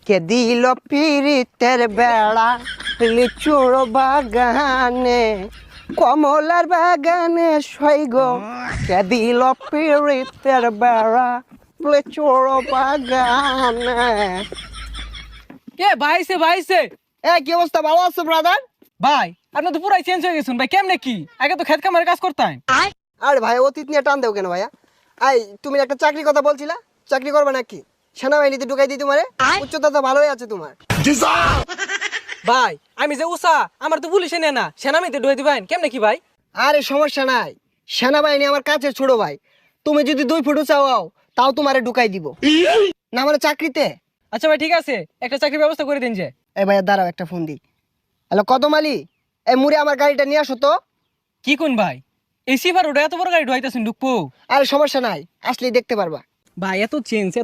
কে দিল পিরিতের বেড়া লিচুর বাগানে কমলার বাগানে সৈগ কে দিল পিরিতের বেড়া লিচুর বাগানে। কে ভাইছে ভাইছে কি অবস্থা, ভালো আছো ব্রাদার? ভাই আপনি তো পুরাই চেঞ্জ হয়ে গেছেন ভাই, কেমনে কি? আগে তো খেত খামারের কাজ করতেন। আরে ভাই অতীত নিয়ে টান দেও কেন ভাইয়া? তুমি একটা চাকরির কথা বলছিলা, চাকরি করবে নাকি? সেনাবাহিনীতে ঢুকাই দিই তোমারে, উচ্চতা তো ভালোই আছে তোমার। ভাই আমি যে উষা, আমার তো পুলিশে নেয় না, সেনামিতে ঢুয়ে দিবেন কেমনে কি ভাই? আরে সমস্যা নাই, সেনাবাহিনী আমার কাছে ছোট ভাই। তুমি যদি 2 ফুট চাও তাও তোমারে ঢুকাই দিব না মানে চাকরিতে। আচ্ছা ভাই ঠিক আছে, একটা চাকরির ব্যবস্থা করে দিন যে। এই ভাইয়া দাঁড়াও, একটা ফোন দিই। হ্যালো কদম আলী, এই মুড়ে আমার গাড়িটা নিয়ে আসো তো। কি কোন ভাই, এই সিফার ওটা এত বড় গাড়ি ঢুয়াইতেছেন ঢুকবো? আরে সমস্যা নাই, আসলেই দেখতে পারবা। ভাই এত চেঞ্জ, এত